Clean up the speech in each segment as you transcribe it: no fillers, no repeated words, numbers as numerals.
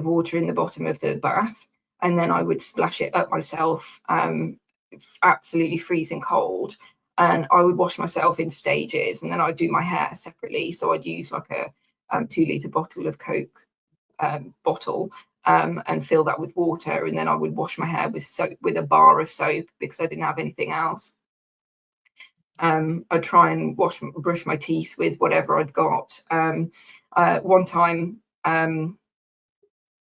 water in the bottom of the bath, and then I would splash it up myself, absolutely freezing cold. And I would wash myself in stages, and then I'd do my hair separately. So I'd use like a 2-litre bottle of Coke and fill that with water, and then I would wash my hair with soap, with a bar of soap, because I didn't have anything else. I'd try and brush my teeth with whatever I'd got. One time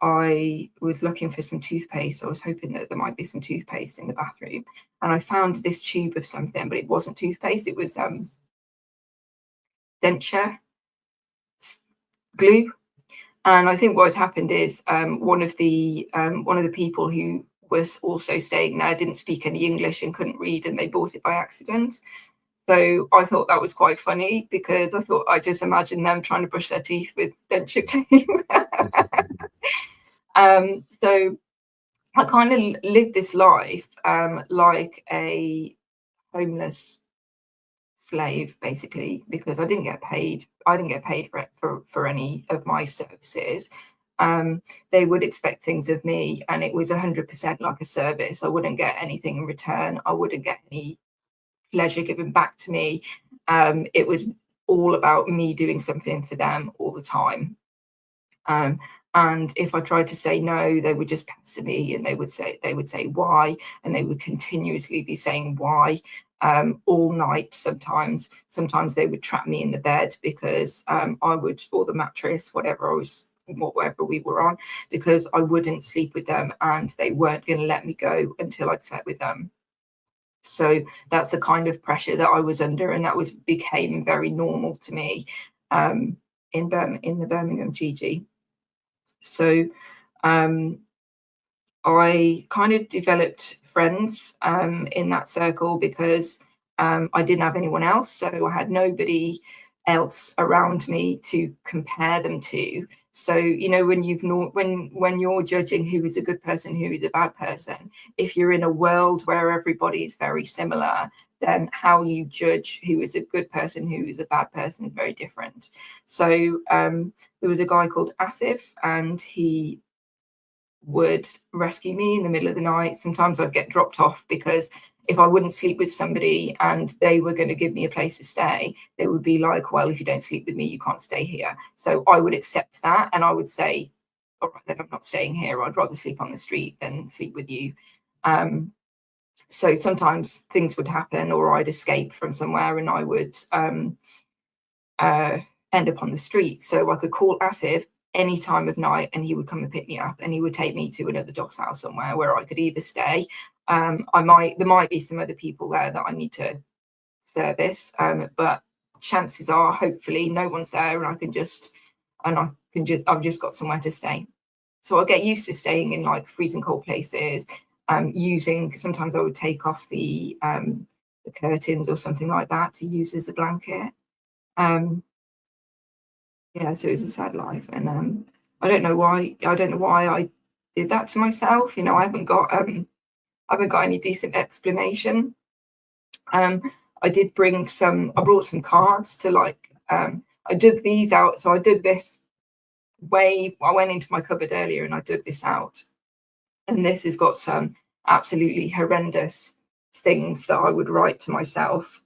I was looking for some toothpaste. I was hoping that there might be some toothpaste in the bathroom, and I found this tube of something, but it wasn't toothpaste. It was denture glue. And I think what had happened is one of the people who was also staying there didn't speak any English and couldn't read, and they bought it by accident. So I thought that was quite funny, because I thought I just imagined them trying to brush their teeth with denture glue. So I kind of lived this life like a homeless slave, basically, because I didn't get paid. I didn't get paid for any of my services. They would expect things of me, and it was 100% like a service. I wouldn't get anything in return. I wouldn't get any pleasure given back to me. It was all about me doing something for them all the time. And if I tried to say no, they would just pester me, and they would say why, and they would continuously be saying why all night. Sometimes they would trap me in the bed, because I would, or the mattress, whatever we were on, because I wouldn't sleep with them, and they weren't going to let me go until I'd slept with them. So that's the kind of pressure that I was under, and that became very normal to me in the Birmingham GG. So I kind of developed friends in that circle, because I didn't have anyone else. So I had nobody else around me to compare them to. So, you know, when you're judging who is a good person, who is a bad person, if you're in a world where everybody is very similar, then how you judge who is a good person, who is a bad person, is very different. So there was a guy called Asif, and he would rescue me in the middle of the night. Sometimes I'd get dropped off, because if I wouldn't sleep with somebody and they were going to give me a place to stay, they would be like, well, if you don't sleep with me, you can't stay here. So I would accept that, and I would say, all right, then I'm not staying here. I'd rather sleep on the street than sleep with you. So sometimes things would happen, or I'd escape from somewhere, and I would end up on the street. So I could call Asif any time of night, and he would come and pick me up, and he would take me to another dog's house somewhere where I could either stay. There might be some other people there that I need to service, but chances are, hopefully, no one's there, and I've just got somewhere to stay. So I get used to staying in like freezing cold places. Sometimes I would take off the curtains or something like that to use as a blanket. Yeah, so it was a sad life, and I don't know why I did that to myself. You know, I haven't got any decent explanation. I brought some cards to, like, I dug these out. So I dug this I went into my cupboard earlier, and I dug this out, and this has got some absolutely horrendous things that I would write to myself.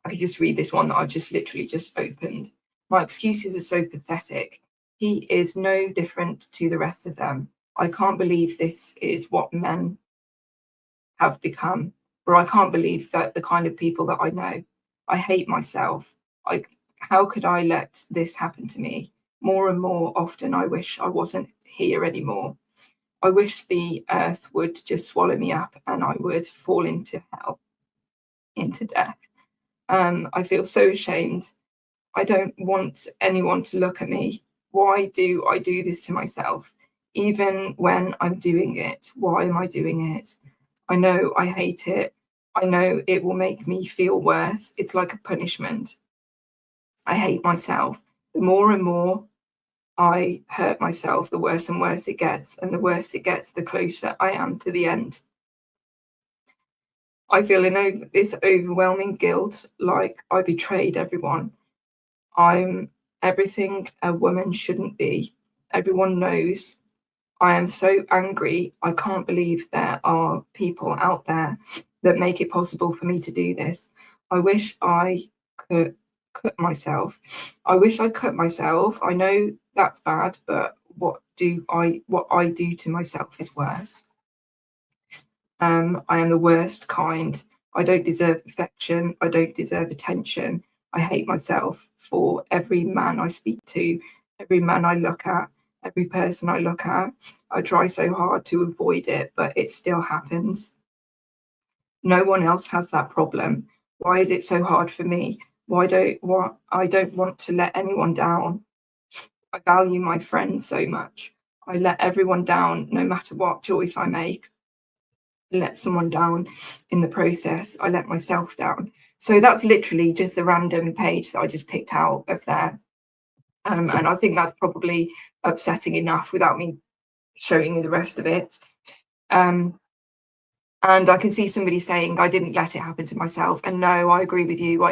I could just read this one that I've just literally just opened. My excuses are so pathetic. He is no different to the rest of them. I can't believe this is what men have become, or I can't believe that the kind of people that I know. I hate myself. How could I let this happen to me? More and more often, I wish I wasn't here anymore. I wish the earth would just swallow me up, and I would fall into hell, into death. I feel so ashamed. I don't want anyone to look at me. Why do I do this to myself? Even when I'm doing it, why am I doing it? I know I hate it. I know it will make me feel worse. It's like a punishment. I hate myself. The more and more I hurt myself, the worse and worse it gets. And the worse it gets, the closer I am to the end. I feel this overwhelming guilt, like I betrayed everyone. I'm everything a woman shouldn't be. Everyone knows I am so angry. I can't believe there are people out there that make it possible for me to do this. I wish I could cut myself. I wish I cut myself. I know that's bad, but what I do to myself is worse. I am the worst kind. I don't deserve affection. I don't deserve attention. I hate myself for every man I speak to, every man I look at, every person I look at. I try so hard to avoid it, but it still happens. No one else has that problem. Why is it so hard for me? I don't want to let anyone down. I value my friends so much. I let everyone down no matter what choice I make. Let someone down in the process. I let myself down. So that's literally just a random page that I just picked out of there. And I think that's probably upsetting enough without me showing you the rest of it. And I can see somebody saying, I didn't let it happen to myself. And no, I agree with you.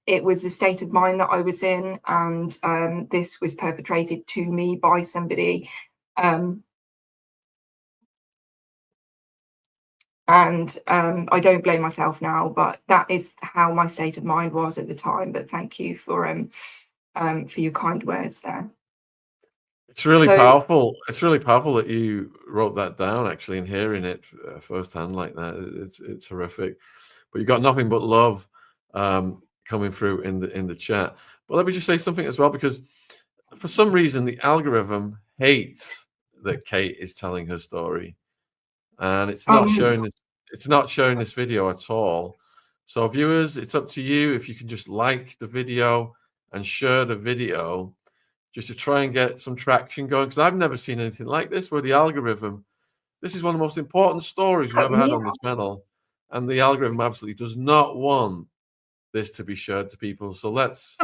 It was the state of mind that I was in. And this was perpetrated to me by somebody. And I don't blame myself now, but that is how my state of mind was at the time. But thank you for your kind words there. It's really So powerful. It's really powerful that you wrote that down, actually, and hearing it firsthand like that. It's horrific, but you got nothing but love coming through in the chat. But let me just say something as well, because for some reason the algorithm hates that Kate is telling her story, and it's not showing this. It's not showing this video at all. So viewers, it's up to you if you can just like the video and share the video, just to try and get some traction going, because I've never seen anything like this, where the algorithm, this is one of the most important stories we've ever had on this channel, and the algorithm absolutely does not want this to be shared to people. So let's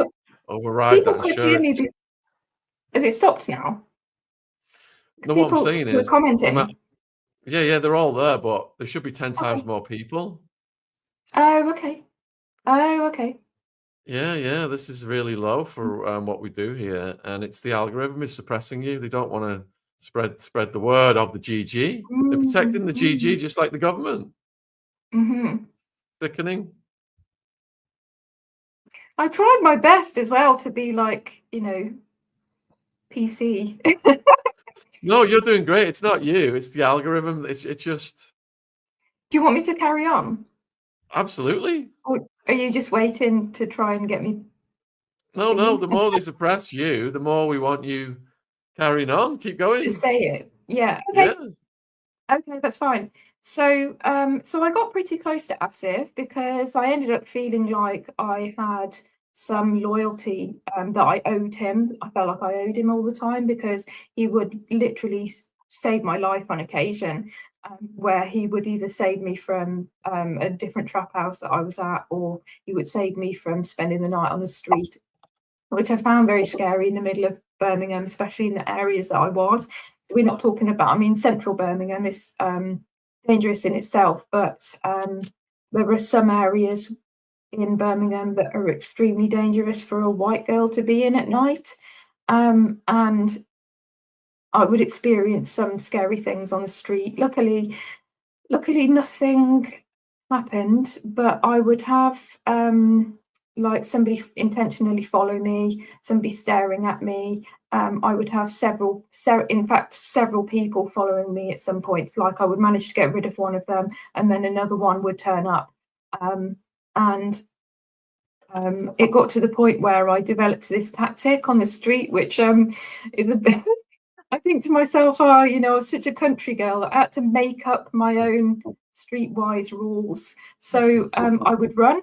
override that and share it. Has it stopped now? No, what I'm saying is, commenting. Yeah, they're all there, but there should be 10 times more people. Oh, okay. Oh, okay. Yeah, this is really low for what we do here, and it's the algorithm is suppressing you. They don't want to spread the word of the GG. They're protecting the GG just like the government. Sickening. I tried my best as well to be like, PC. No, you're doing great. It's not you. It's the algorithm. It's just. Do you want me to carry on? Absolutely. Or are you just waiting to try and get me? No. The more they suppress you, the more we want you carrying on. Keep going. To say it. Yeah. Okay. Yeah. Okay, that's fine. So, so I got pretty close to Asif because I ended up feeling like I had some loyalty that I owed him. I felt like I owed him all the time because he would literally save my life on occasion, where he would either save me from a different trap house that I was at, or he would save me from spending the night on the street, which I found very scary in the middle of Birmingham, especially in the areas that I was. We're not talking about, I mean, central Birmingham is dangerous in itself, but there are some areas in Birmingham that are extremely dangerous for a white girl to be in at night. And I would experience some scary things on the street. Luckily nothing happened, but I would have like somebody intentionally follow me, somebody staring at me. I would have several people following me at some points. Like I would manage to get rid of one of them, and then another one would turn up. It got to the point where I developed this tactic on the street, which is a bit. I think to myself, I was such a country girl that I had to make up my own streetwise rules. So I would run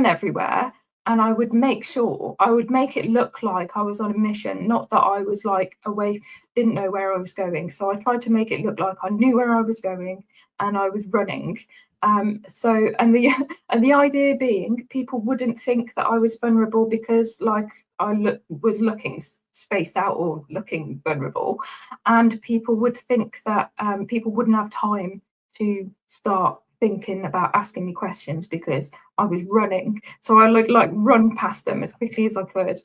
everywhere, and I would make it look like I was on a mission, not that I was like away, didn't know where I was going. So I tried to make it look like I knew where I was going and I was running. And the idea being people wouldn't think that I was vulnerable because like I was looking spaced out or looking vulnerable, and people would think that people wouldn't have time to start thinking about asking me questions because I was running. So I would like run past them as quickly as I could.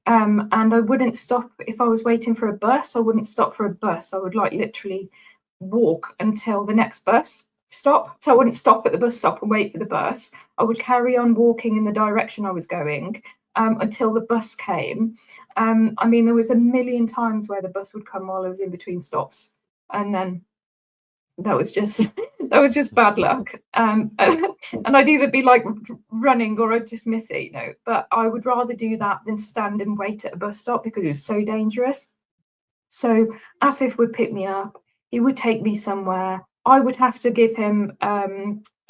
And I wouldn't stop if I was waiting for a bus. I wouldn't stop for a bus. I would like literally walk until the next bus stop. So I wouldn't stop at the bus stop and wait for the bus. I would carry on walking in the direction I was going until the bus came. I mean, there was a million times where the bus would come while I was in between stops, and then that was just bad luck. And I'd either be like running or I'd just miss it, you know. But I would rather do that than stand and wait at a bus stop because it was so dangerous. So Asif would pick me up. He would take me somewhere. I would have to give him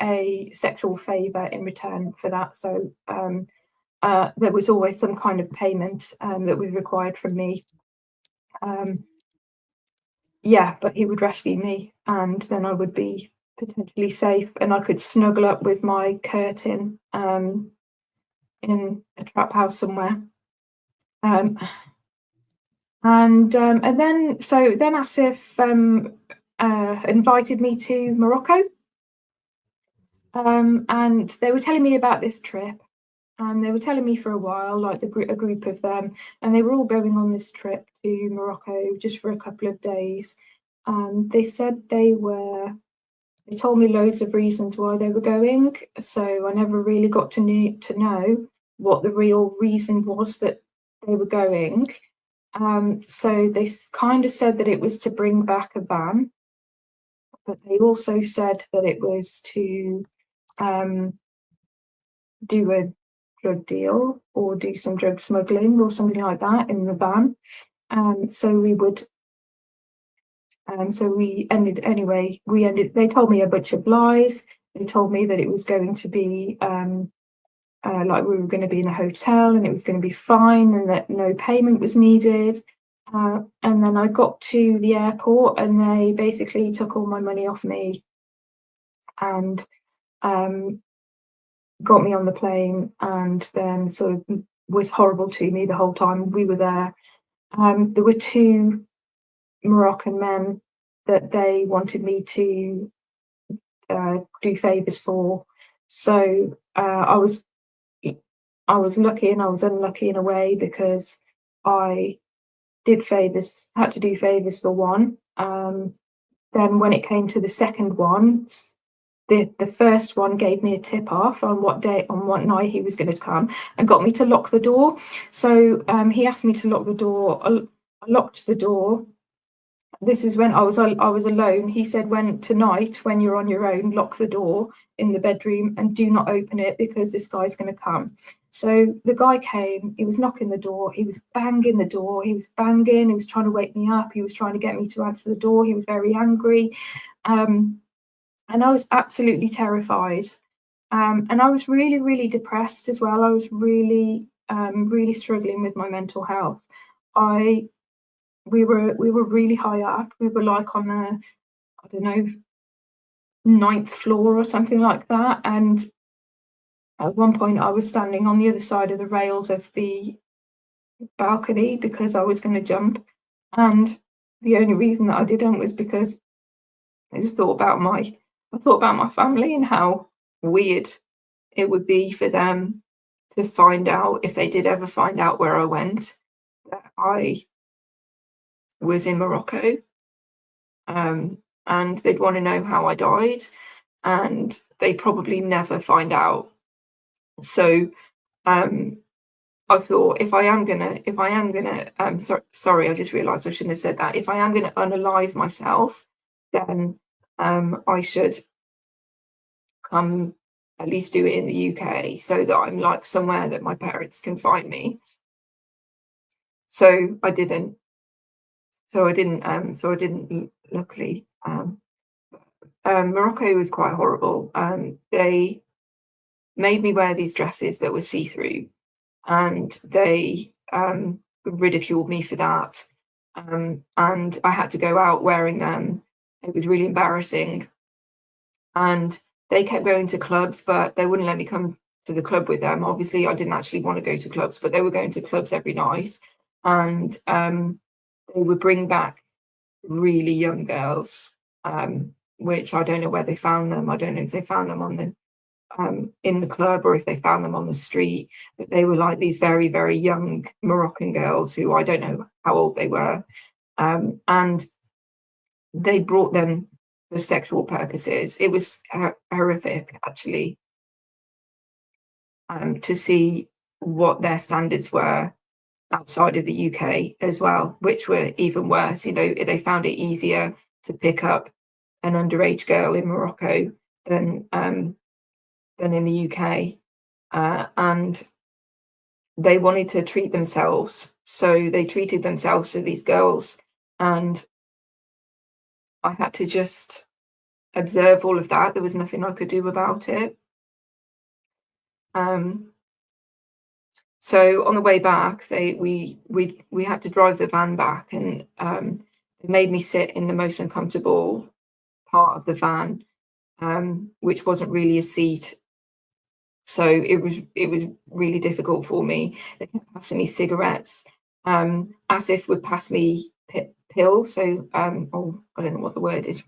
a sexual favor in return for that. So there was always some kind of payment that was required from me. Yeah, but he would rescue me, and then I would be potentially safe, and I could snuggle up with my curtain in a trap house somewhere. And then Asif invited me to Morocco, and they were telling me about this trip, and they were telling me for a while, like a group of them, and they were all going on this trip to Morocco just for a couple of days. They said they told me loads of reasons why they were going, so I never really got to know what the real reason was that they were going. So they kind of said that it was to bring back a van, but they also said that it was to do a drug deal or do some drug smuggling or something like that in the van. They told me a bunch of lies. They told me that it was going to be like we were going to be in a hotel and it was going to be fine and that no payment was needed. And then I got to the airport and they basically took all my money off me and got me on the plane, and then sort of was horrible to me the whole time we were there. There were two Moroccan men that they wanted me to do favors for. So I was lucky and I was unlucky in a way because I had to do favors for one. Then when it came to the second one, the first one gave me a tip off on what night he was going to come and got me to lock the door. So he asked me to lock the door. I locked the door. This was when I was alone. He said, tonight, when you're on your own, lock the door in the bedroom and do not open it because this guy's going to come. So the guy came, he was knocking the door, he was banging the door, he was trying to wake me up, he was trying to get me to answer the door, he was very angry. And I was absolutely terrified. And I was really, really depressed as well. I was really, really struggling with my mental health. We were really high up. We were like on a, I don't know, 9th floor or something like that. And at one point I was standing on the other side of the rails of the balcony because I was going to jump. And the only reason that I didn't was because I just thought about my family and how weird it would be for them to find out, if they did ever find out where I went, that I was in Morocco. And they'd want to know how I died, and they probably never find out. So I thought if I am gonna sorry, I just realized I shouldn't have said that. If I am gonna unalive myself, then I should come at least do it in the UK so that I'm like somewhere that my parents can find me. So I didn't. Luckily. Morocco was quite horrible. They made me wear these dresses that were see-through, and they ridiculed me for that. And I had to go out wearing them. It was really embarrassing. And they kept going to clubs, but they wouldn't let me come to the club with them. Obviously, I didn't actually want to go to clubs, but they were going to clubs every night. And they would bring back really young girls, which I don't know where they found them. I don't know if they found them on the in the club, or if they found them on the street. But they were like these very, very young Moroccan girls who I don't know how old they were. And they brought them for sexual purposes. It was horrific, actually, to see what their standards were outside of the UK as well, which were even worse. You know, they found it easier to pick up an underage girl in Morocco than in the UK, and they wanted to treat themselves, so they treated themselves to these girls, and I had to just observe all of that. There was nothing I could do about it. So on the way back, we had to drive the van back, and they made me sit in the most uncomfortable part of the van, which wasn't really a seat. So it was really difficult for me. They kept passing me cigarettes. Asif would pass me pills. So oh, I don't know what the word is.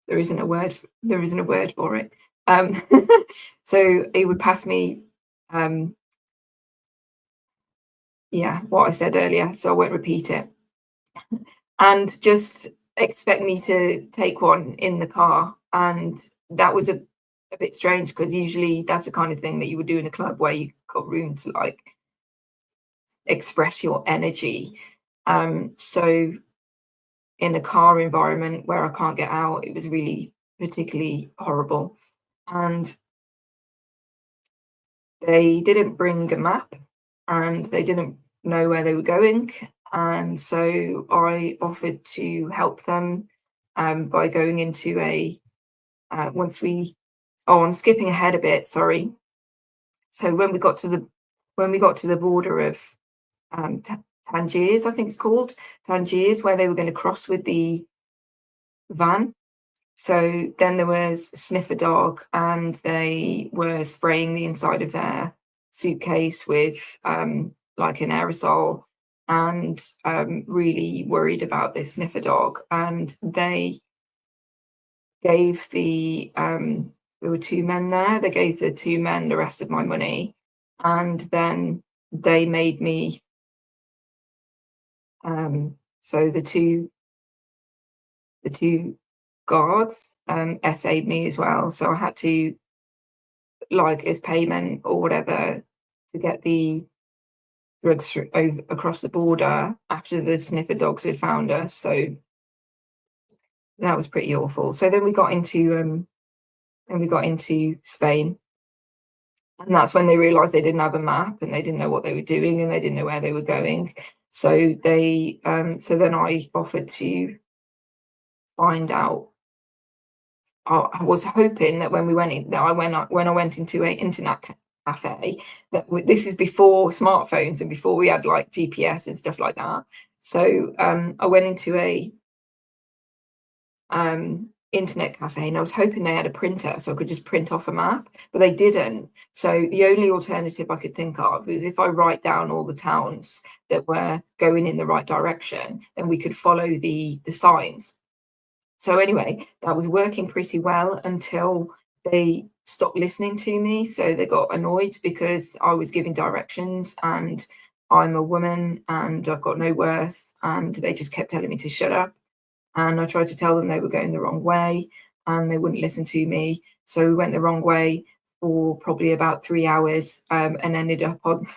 There isn't a word for it. So he would pass me yeah, what I said earlier, so I won't repeat it. And just expect me to take one in the car. And that was a bit strange, because usually that's the kind of thing that you would do in a club where you got room to like express your energy. So in a car environment where I can't get out, it was really particularly horrible. And they didn't bring a map, and they didn't know where they were going. And so I offered to help them by going into a I'm skipping ahead a bit, sorry. So when we got to the border of Tangiers, I think it's called Tangiers, where they were going to cross with the van. So then there was a sniffer dog, and they were spraying the inside of their suitcase with like an aerosol, and really worried about this sniffer dog. And they gave there were two men there. They gave the two men the rest of my money, and then they made me. So the two guards essayed me as well. So I had to, like, as payment or whatever, to get the drugs across the border after the sniffer dogs had found us. So that was pretty awful. So then we got into Spain, and that's when they realised they didn't have a map, and they didn't know what they were doing, and they didn't know where they were going. So they so then I offered to find out. I was hoping that when I went into an internet cafe, that this is before smartphones and before we had like GPS and stuff like that. So I went into a internet cafe, and I was hoping they had a printer so I could just print off a map, but they didn't. So the only alternative I could think of was if I write down all the towns that were going in the right direction, then we could follow the signs. So anyway, that was working pretty well until they stopped listening to me. So they got annoyed because I was giving directions, and I'm a woman and I've got no worth, and they just kept telling me to shut up. And I tried to tell them they were going the wrong way, and they wouldn't listen to me. So we went the wrong way for probably about 3 hours, and ended up on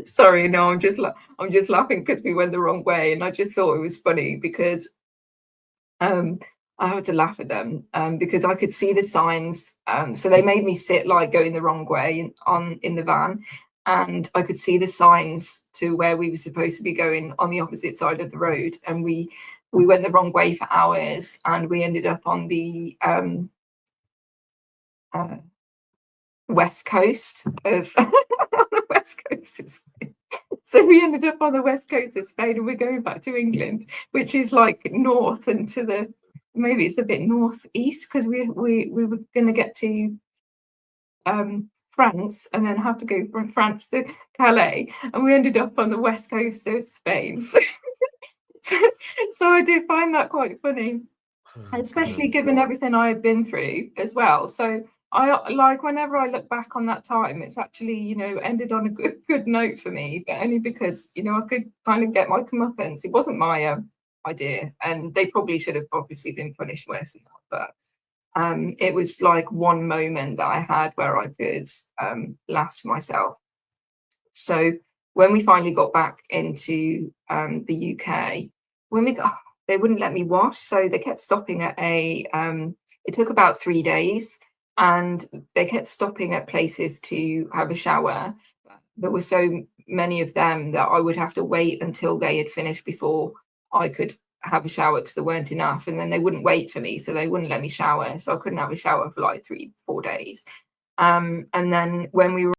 sorry, no, I'm just laughing because we went the wrong way, and I just thought it was funny because I had to laugh at them because I could see the signs. So they made me sit like going the wrong way in the van, and I could see the signs to where we were supposed to be going on the opposite side of the road, and we went the wrong way for hours, and we ended up on the west coast of the west coast of Spain. So we ended up on the west coast of Spain, and we're going back to England, which is like north and to the maybe it's a bit northeast, because we were going to get to France and then have to go from France to Calais, and we ended up on the west coast of Spain. So I did find that quite funny. Oh, especially God. given everything I had been through as well. So I like, whenever I look back on that time, it's actually, you know, ended on a good note for me, but only because, you know, I could kind of get my comeuppance. It wasn't my idea, and they probably should have obviously been punished worse than that, but it was like one moment that I had where I could laugh to myself. So when we finally got back into the UK, when we got, they wouldn't let me wash, so they kept stopping at a. It took about 3 days, and they kept stopping at places to have a shower. There were so many of them that I would have to wait until they had finished before I could have a shower, because there weren't enough, and then they wouldn't wait for me, so they wouldn't let me shower, so I couldn't have a shower for like 3-4 days. And then when we were